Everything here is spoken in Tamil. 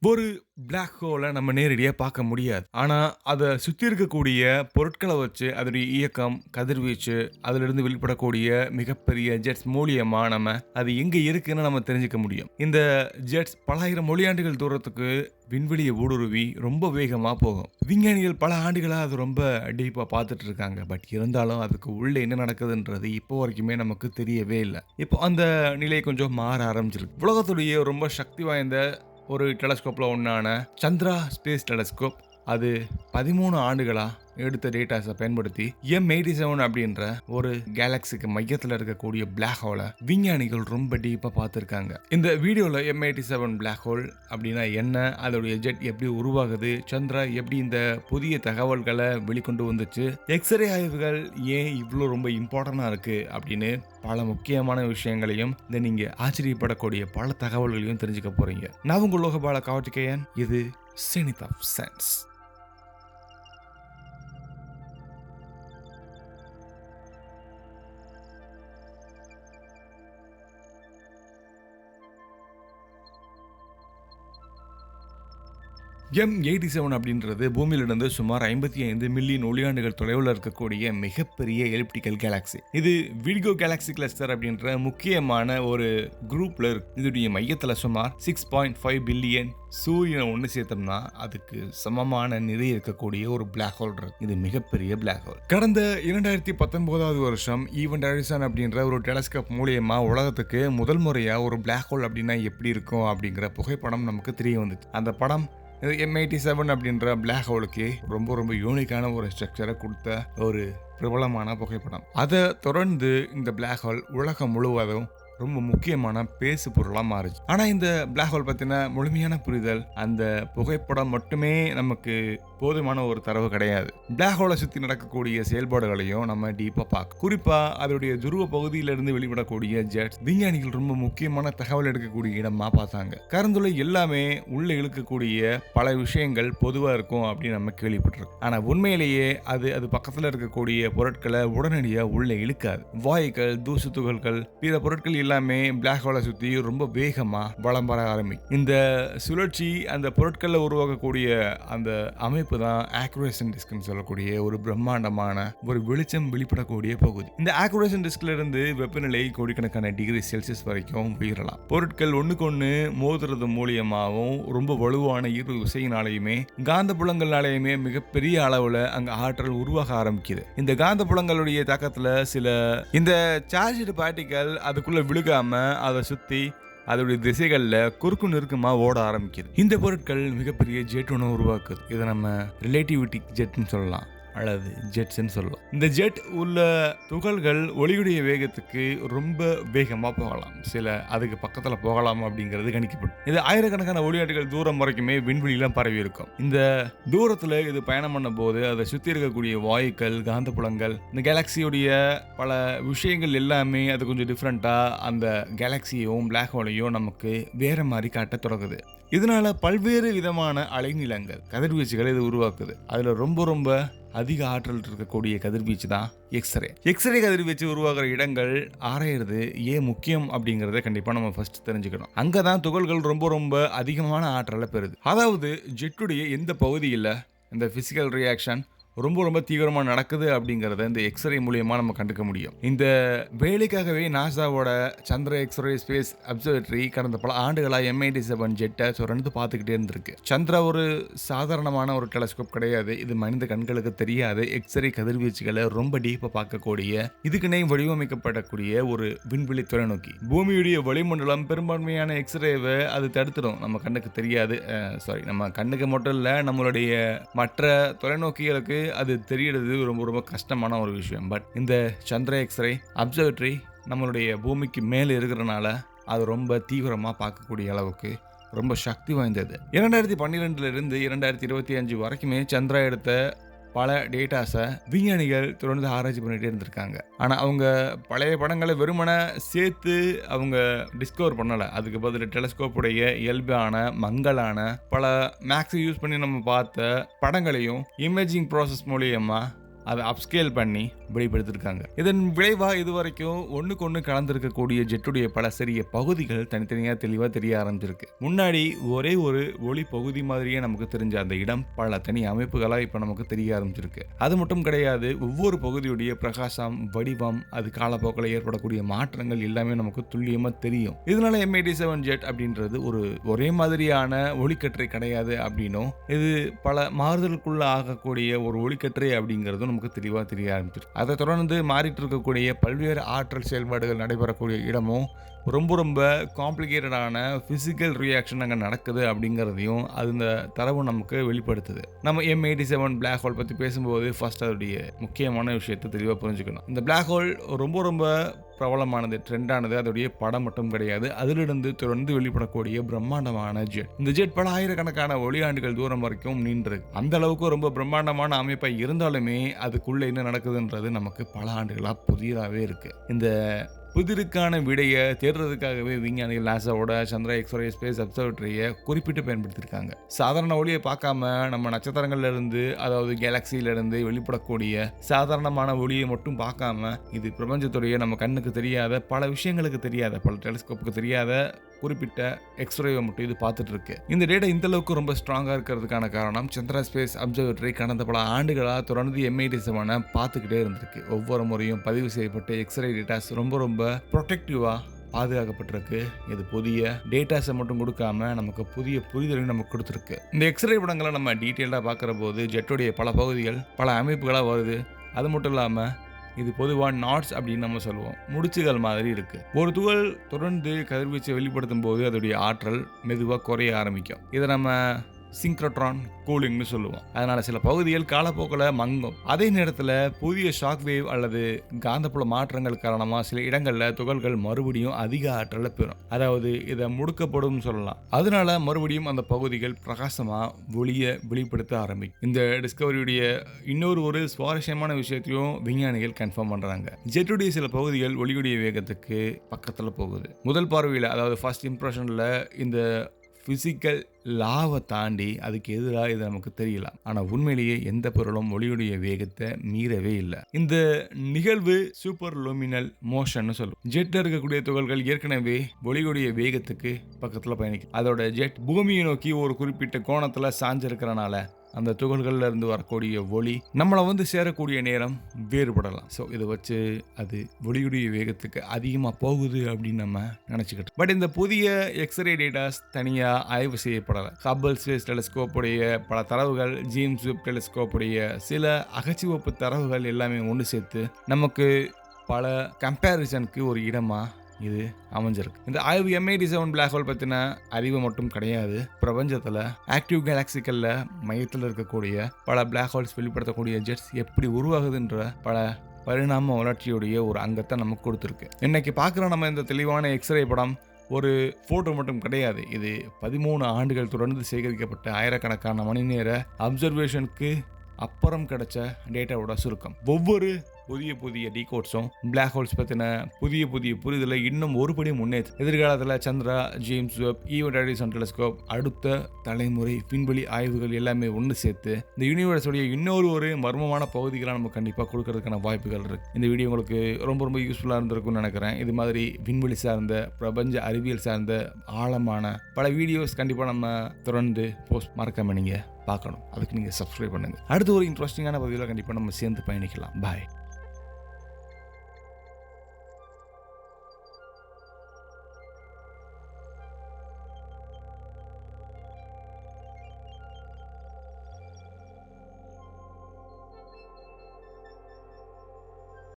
ஒரு பிளாக் ஹோலை நம்ம நேரடியா பார்க்க முடியாது. ஆனா, அத சுத்தி இருக்கக்கூடிய பொருட்கள வச்சு அதனுடைய இயக்கம், கதிர்வீச்சு, அதிலிருந்து வெளிப்படக்கூடிய மிகப்பெரிய ஜெட்ஸ் மூலியமா நம்ம அது எங்க இருக்குன்னு நம்ம தெரிஞ்சுக்க முடியும். இந்த ஜெட்ஸ் பல ஆயிரம் ஒளியாண்டுகள் தூரத்துக்கு விண்வெளிய ஊடுருவி ரொம்ப வேகமா போகும். விஞ்ஞானிகள் பல ஆண்டுகளா அது ரொம்ப டீப்பா பார்த்துட்டு இருக்காங்க. பட் இருந்தாலும் அதுக்கு உள்ள என்ன நடக்குதுன்றது இப்போ வரைக்குமே நமக்கு தெரியவே இல்ல. இப்போ அந்த நிலை கொஞ்சம் மாற ஆரம்பிச்சிருக்கு. உலகத்துடைய ரொம்ப சக்தி வாய்ந்த ஒரு டெலஸ்கோப்ல ஒண்ணான சந்திரா ஸ்பேஸ் டெலஸ்கோப் அது 13 ஆண்டுகளா எடுத்த டேட்டாஸை பயன்படுத்தி M87 அப்படின்ற ஒரு கேலக்சிக்கு மையத்தில் இருக்கக்கூடிய பிளாக் ஹோலை விஞ்ஞானிகள் ரொம்ப டீப்பா பார்த்துருக்காங்க. இந்த வீடியோல M87 பிளாக் ஹோல் அப்படின்னா என்ன, அதோடைய ஜெட் எப்படி உருவாகுது, சந்திரா எப்படி இந்த புதிய தகவல்களை வெளிக்கொண்டு வந்துச்சு, எக்ஸ்ரே ஆய்வுகள் ஏன் இவ்வளோ ரொம்ப இம்பார்ட்டண்டா இருக்கு அப்படின்னு பல முக்கியமான விஷயங்களையும் இந்த நீங்க ஆச்சரியப்படக்கூடிய பல தகவல்களையும் தெரிஞ்சுக்க போறீங்க. நான் உங்கள் லோகபால கார்த்திகேயன். இது சினித் ஆஃப் சென்ஸ். M87 அப்படின்றது பூமியிலிருந்து சுமார் 55 மில்லியன் ஒளியாண்டுகள் தொலைவில் இருக்கக்கூடிய மிகப்பெரிய எலிப்டிக்கல் கேலக்சி. இது விர்கோ கேலக்சி கிளஸ்டர் அப்படின்ற முக்கியமான ஒரு குரூப்ல இருக்கு. இதோடைய மையத்தில் சுமார் 6.5 பில்லியன் சூரியனை ஒன்று சேர்த்தோம்னா அதுக்கு சமமான நிறைய இருக்கக்கூடிய ஒரு பிளாக் ஹோல் இருக்கு. இது மிகப்பெரிய பிளாக் ஹோல். கடந்த 2019 வருஷம் ஈவென்ட் ஹாரிசன் அப்படின்ற ஒரு டெலஸ்கோப் மூலியமா உலகத்துக்கு முதல் முறையா ஒரு பிளாக் ஹோல் அப்படின்னா எப்படி இருக்கும் அப்படிங்கிற புகைப்படம் நமக்கு தெரிய வந்துச்சு. அந்த படம் M87 அப்படின்ற பிளாக் ஹோலுக்கு ரொம்ப ரொம்ப யூனிக்கான ஒரு ஸ்ட்ரக்சரை கொடுத்த ஒரு பிரபலமான புகைப்படம். அதை தொடர்ந்து இந்த பிளாக் ஹோல் உலகம் முழுவதும் ரொம்ப முக்கியமான பேசு பொருளாக மாறுச்சு. ஆனால் இந்த பிளாக் ஹோல் பற்றின முழுமையான புரிதல் அந்த புகைப்படம் மட்டுமே நமக்கு போதுமான ஒரு தரவு கிடையாது. பிளாக் ஹோலை சுற்றி நடக்கக்கூடிய செயல்பாடுகளையும் நம்ம டீப்பாக பார்க்க, குறிப்பாக அதோடைய துருவ பகுதியிலிருந்து வெளிப்படக்கூடிய ஜெட்ஸ் விஞ்ஞானிகள் ரொம்ப முக்கியமான தகவல் எடுக்கக்கூடிய இடமா பார்த்தாங்க. கருந்துளை எல்லாமே உள்ள இழுக்கக்கூடிய பல விஷயங்கள் பொதுவாக இருக்கும் அப்படின்னு நம்ம கேள்விப்பட்டிருக்கோம். ஆனால் உண்மையிலேயே அது பக்கத்தில் இருக்கக்கூடிய பொருட்களை உடனடியாக உள்ள இழுக்காது. வாயுக்கள், தூசு துகள்கள், பிற பொருட்கள் எல்லாமே பிளாக் ஹோலை சுற்றி ரொம்ப வேகமாக வலம் வர ஆரம்பிக்கும். இந்த சுழற்சி அந்த பொருட்களை உருவாக்கக்கூடிய அந்த அமைப்பு தான் ஆக்குரேஷன் டிஸ்க்னு சொல்லக்கூடிய ஒரு பிரம்மாண்டமான ஒரு வெளிச்சம் வெளிப்படக்கூடிய பகுதி. இந்த ஆக்குரேஷன் டிஸ்க்ல இருந்து வெப்பநிலை கோடிக்கணக்கான டிகிரி செல்சியஸ் வரைக்கும் உயரலாம். பொருட்கள் ஒண்ணுக்கு ஒண்ணு மோதுறது மூலியமாகவும் ரொம்ப வலுவான ஈர்ப்பு விசையினாலேயுமே காந்த புலங்களாலேயுமே மிகப்பெரிய அளவுல அங்க ஆற்றல் உருவாக ஆரம்பிக்குது. இந்த காந்த புலங்களுடைய தாக்கத்துல சில இந்த சார்ஜ்டு பார்ட்டிகல் அதுக்குள்ள விழுகாம அதை சுத்தி அதோடைய திசைகள்ல குறுக்கு நெருக்கமா ஓட ஆரம்பிக்குது. இந்த பொருட்கள் மிகப்பெரிய ஜெட் ஒன்று உருவாக்குது. இதை நம்ம ரிலேட்டிவிட்டி ஜெட்னு சொல்லலாம் அல்லது ஜெட்ஸ்ன்னு சொல்லலாம். இந்த ஜெட் உள்ள துகள்கள் ஒளியுடைய வேகத்துக்கு ரொம்ப வேகமாக போகலாம். சில அதுக்கு பக்கத்தில் போகலாம் அப்படிங்கிறது கணிக்கப்படும். இது ஆயிரக்கணக்கான ஒளியாண்டுகள் தூரம் வரைக்குமே விண்வெளியில பரவி இருக்கும். இந்த தூரத்தில் இது பயணம் பண்ண போது அதை சுற்றி இருக்கக்கூடிய வாயுக்கள், காந்தப்புலங்கள், இந்த கேலக்சியுடைய பல விஷயங்கள் எல்லாமே அது கொஞ்சம் டிஃப்ரெண்ட்டாக அந்த கேலக்சியையும் பிளாக் ஹோலையும் நமக்கு வேற மாதிரி காட்ட தொடங்குது. இதனால பல்வேறு விதமான அலைநீளங்கள், கதிர்வீச்சுகளை இது உருவாக்குது. அதில் ரொம்ப அதிக ஆற்றல் இருக்கக்கூடிய கதிர்வீச்சு தான் எக்ஸ்ரே. எக்ஸ்ரே கதிர்வீச்சு உருவாகிற இடங்கள் ஆராயிறது ஏன் முக்கியம் அப்படிங்கிறத கண்டிப்பாக நம்ம ஃபர்ஸ்ட் தெரிஞ்சுக்கணும். அங்கே தான் துகள்கள் ரொம்ப அதிகமான ஆற்றலை பெறுது. அதாவது ஜெட்டுடைய எந்த பகுதியில் இந்த பிசிக்கல் ரியாக்ஷன் ரொம்ப தீவிரமாக நடக்குது அப்படிங்கிறத இந்த எக்ஸ்ரே மூலியமாக நம்ம கண்டுக்க முடியும். இந்த வேலைக்காகவே நாசாவோட சந்திர எக்ஸ்ரே ஸ்பேஸ் அப்சர்வேட்டரி கடந்த பல ஆண்டுகளாக M87 ஜெட்டை தொடர்ந்து பார்த்துக்கிட்டே இருந்திருக்கு. சந்திரா ஒரு சாதாரணமான ஒரு டெலஸ்கோப் கிடையாது. இது மனித கண்களுக்கு தெரியாது எக்ஸ்ரே கதிர்வீச்சுகளை ரொம்ப டீப்பாக பார்க்கக்கூடிய இதுக்குன்னே வடிவமைக்கப்படக்கூடிய ஒரு விண்வெளி தொலைநோக்கி. பூமியுடைய வளிமண்டலம் பெரும்பான்மையான எக்ஸ்ரேவை அது தடுத்துடும். நம்ம கண்ணுக்கு தெரியாது. நம்ம கண்ணுக்கு மட்டும் இல்லை, நம்மளுடைய மற்ற தொலைநோக்கிகளுக்கு அது தெரியறது ரொம்ப கஷ்டமான ஒரு விஷயம். பட் இந்த சந்திர எக்ஸ்ரே அப்சர்வேட்டரி நம்மளுடைய பூமிக்கு மேலே இருக்கிறனால அது ரொம்ப தீவிரமாக பார்க்கக்கூடிய அளவுக்கு ரொம்ப சக்தி வாய்ந்தது. 2012 இருந்து 2025 வரைக்குமே சந்திரா எடுத்த பல டேட்டாஸை விஞ்ஞானிகள் தொடர்ந்து ஆராய்ச்சி பண்ணிகிட்டே இருந்திருக்காங்க. ஆனால் அவங்க பழைய படங்களை வெறுமனை சேர்த்து அவங்க டிஸ்கவர் பண்ணலை. அதுக்கு பதில் டெலஸ்கோப்புடைய இயல்பான மங்கலான பல மேக்ஸை யூஸ் பண்ணி நம்ம பார்த்த படங்களையும் இமேஜிங் ப்ராசஸ் மூலியமாக அதை அப்ஸ்கேல் பண்ணி வெளிப்படுத்திருக்காங்க. இதன் விளைவா இதுவரைக்கும் ஒண்ணுக்கு ஒண்ணு கலந்திருக்கக்கூடிய ஜெட்டுடைய பல சிறிய பகுதிகள் தனித்தனியா தெளிவா தெரிய ஆரம்பிச்சிருக்கு. முன்னாடி ஒரே ஒரு ஒளி பகுதி மாதிரியே நமக்கு தெரிஞ்ச அந்த இடம் பல தனி அமைப்புகளா இப்ப நமக்கு தெரிய ஆரம்பிச்சிருக்கு. அது மட்டும் கிடையாது, ஒவ்வொரு பகுதியுடைய பிரகாசம், வடிவம், அது காலப்போக்கில் ஏற்படக்கூடிய மாற்றங்கள் எல்லாமே நமக்கு துல்லியமா தெரியும். இதனால M87 ஜெட் அப்படின்றது ஒரே மாதிரியான ஒளிக்கற்றை கிடையாது அப்படின்னும், இது பல மாறுதலுக்குள்ள ஆகக்கூடிய ஒரு ஒளிக்கற்றை அப்படிங்கிறதும் நமக்கு தெளிவா தெரிய ஆரம்பிச்சிருக்கு. அதை தொடர்ந்து மாறிட்டு இருக்கக்கூடிய பல்வேறு ஆற்றல் செயல்பாடுகள் நடைபெறக்கூடிய இடமும் ரொம்ப காம்ப்ளிகேட்டடான பிசிக்கல் ரியாக்ஷன் அங்கே நடக்குது அப்படிங்கிறதையும் அந்த தரவு நமக்கு வெளிப்படுத்துது. நம்ம M87 பிளாக் ஹோல் பற்றி பேசும்போது ஃபர்ஸ்ட் அதோடைய முக்கியமான விஷயத்தை தெளிவாக புரிஞ்சுக்கணும். இந்த பிளாக் ஹோல் ரொம்ப பிரபலமானது, ட்ரெண்டானது அதோடைய படம் மட்டும் கிடையாது, அதிலிருந்து தொடர்ந்து வெளிப்படக்கூடிய பிரம்மாண்டமான ஜெட். இந்த ஜெட் பல ஆயிரக்கணக்கான ஒளியாண்டுகள் தூரம் வரைக்கும் நின்றுருக்கு. அந்த அளவுக்கு ரொம்ப பிரம்மாண்டமான அமைப்பை இருந்தாலுமே அதுக்குள்ள என்ன நடக்குதுன்றது நமக்கு பல ஆண்டுகளாக புதியதாகவே இருக்கு. இந்த புதிருக்கான விடையை தேடுறதுக்காகவே விஞ்ஞானிகள் நாசாவோட சந்திரா எக்ஸ்ரே ஸ்பேஸ் அப்சர்வேட்டரியை குறிப்பிட்டு பயன்படுத்தியிருக்காங்க. சாதாரண ஒளியை பார்க்காம நம்ம நட்சத்திரங்கள்ல இருந்து, அதாவது கேலக்சியில இருந்து வெளிப்படக்கூடிய சாதாரணமான ஒளியை மட்டும் பார்க்காம இது பிரபஞ்சத்துடைய நம்ம கண்ணுக்கு தெரியாத பல விஷயங்களுக்கு தெரியாத, பல டெலிஸ்கோப்புக்கு தெரியாத குறிப்பிட்ட எக்ஸ்ரேவை மட்டும் இது பார்த்துட்டு இருக்கு. இந்த டேட்டா இந்த அளவுக்கு ரொம்ப ஸ்ட்ராங்கா இருக்கிறதுக்கான காரணம் சந்திரா ஸ்பேஸ் அப்சர்வேட்டரி கடந்த பல ஆண்டுகளாக தொடர்ந்து M87 பார்த்துக்கிட்டே இருந்திருக்கு. ஒவ்வொரு முறையும் பதிவு செய்யப்பட்ட எக்ஸ்ரே டேட்டாஸ் ரொம்ப ப்ரொடெக்டிவா பாதுகாக்கப்பட்டிருக்கு. இது புதிய டேட்டாஸை மட்டும் கொடுக்காம நமக்கு புதிய புரிதலையும் நமக்கு கொடுத்துருக்கு. இந்த எக்ஸ்ரே படங்களை நம்ம டீட்டெயிலாக பார்க்குற போது ஜெட்டுடைய பல பகுதிகள் பல அமைப்புகளாக வருது. அது மட்டும் இல்லாமல் இது பொதுவாக நாட்ஸ் அப்படின்னு நம்ம சொல்லுவோம், முடிச்சுகள் மாதிரி இருக்கு. ஒரு துகள் தொடர்ந்து கதிர்வீச்சை வெளிப்படுத்தும் போது அதோடைய ஆற்றல் மெதுவாக குறைய ஆரம்பிக்கும். இதை நம்ம சிங்க்ரோட்ரான் கூலிங்னு சொல்லுவோம். அதனால சில பகுதிகள் காலப்போக்கில் மங்கும். அதே நேரத்தில் புதிய ஷாக் வேவ் அல்லது காந்தப்புல மாற்றங்கள் காரணமாக சில இடங்களில் துகள்கள் மறுபடியும் அதிக ஆற்றலை பெறும். அதாவது இதை முடுக்கப்படும் சொல்லலாம். அதனால மறுபடியும் அந்த பகுதிகள் பிரகாசமாக ஒளியை வெளிப்படுத்த ஆரம்பிக்கும். இந்த டிஸ்கவரியுடைய இன்னொரு சுவாரஸ்யமான விஷயத்தையும் விஞ்ஞானிகள் கன்ஃபார்ம் பண்றாங்க. ஜெட்டுடைய சில பகுதிகள் ஒளியுடைய வேகத்துக்கு பக்கத்தில் போகுது. முதல் பார்வையில், அதாவது ஃபர்ஸ்ட் இம்ப்ரெஷனில் இந்த பிசிக்கல் லாவை தாண்டி அதுக்கு எதிராக இது நமக்கு தெரியலாம். ஆனால் உண்மையிலேயே எந்த பொருளும் ஒளியுடைய வேகத்தை மீறவே இல்லை. இந்த நிகழ்வு சூப்பர் லூமினல் மோஷன் சொல்லும். ஜெட்ல இருக்கக்கூடிய துகள்கள் ஏற்கனவே ஒளியுடைய வேகத்துக்கு பக்கத்தில் பயணிக்கும். அதோட ஜெட் பூமியை நோக்கி ஒரு குறிப்பிட்ட கோணத்தில் சாஞ்சிருக்கிறனால அந்த துகள்கள்ல இருந்து வரக்கூடிய ஒளி நம்மளை சேரக்கூடிய நேரம் வேறுபடலாம். ஸோ இதை வச்சு அது ஒளியுடைய வேகத்துக்கு அதிகமாக போகுது அப்படின்னு நம்ம நினச்சிக்கிட்டோம். பட் இந்த புதிய எக்ஸ்ரே டேட்டாஸ் தனியாக ஆய்வு செய்யப்படலை. ஹப்பிள் ஸ்பேஸ் டெலிஸ்கோப்புடைய பல தரவுகள், ஜேம்ஸ் வெப் டெலிஸ்கோப்புடைய சில அகச்சிவப்பு தரவுகள் எல்லாமே ஒன்று சேர்த்து நமக்கு பல கம்பேரிசனுக்கு ஒரு இடமா இது அமைஞ்சிருக்கு. இந்த ஆய்வு M87 பிளாக் ஹோல் பற்றின அறிவு மட்டும் கிடையாது. பிரபஞ்சத்தில் ஆக்டிவ் கேலக்சிக்கல்ல மையத்தில் இருக்கக்கூடிய பல பிளாக் ஹோல்ஸ் வெளிப்படுத்தக்கூடிய ஜெட்ஸ் எப்படி உருவாகுதுன்ற பல பரிணாம வளர்ச்சியுடைய ஒரு அங்கத்தை நமக்கு கொடுத்துருக்கு. இன்னைக்கு பார்க்குற நம்ம இந்த தெளிவான எக்ஸ்ரே படம் ஒரு ஃபோட்டோ மட்டும் கிடையாது. இது 13 ஆண்டுகள் தொடர்ந்து சேகரிக்கப்பட்ட ஆயிரக்கணக்கான மணி நேர அப்சர்வேஷனுக்கு அப்புறம் கிடைச்ச டேட்டாவோட சுருக்கம். ஒவ்வொரு புதிய டீகோட்ஸும் பிளாக் ஹோல்ஸ் பற்றின புதிய புரிதலை இன்னும் ஒருபடி முன்னேற்று எதிர்காலத்தில் Chandra, James web, event horizon telescope, அடுத்த தலைமுறை விண்வெளி ஆய்வுகள் எல்லாமே ஒன்று சேர்த்து இந்த யூனிவர்ஸோடைய இன்னொரு மர்மமான பகுதிகளை நம்ம கண்டிப்பாக கொடுக்கறதுக்கான வாய்ப்புகள் இருக்கு. இந்த வீடியோ உங்களுக்கு ரொம்ப யூஸ்ஃபுல்லாக இருந்திருக்கும்னு நினைக்கிறேன். இது மாதிரி விண்வெளி சார்ந்த, பிரபஞ்ச அறிவியல் சார்ந்த ஆழமான பல வீடியோஸ் கண்டிப்பாக நம்ம தொடர்ந்து போஸ்ட் மறக்காம நீங்கள் பார்க்கணும். அதுக்கு நீங்கள் சப்ஸ்கிரைப் பண்ணுங்க. அடுத்து ஒரு இன்ட்ரெஸ்டிங்கான பதிவில் கண்டிப்பாக நம்ம சேர்ந்து பயணிக்கலாம். பாய்.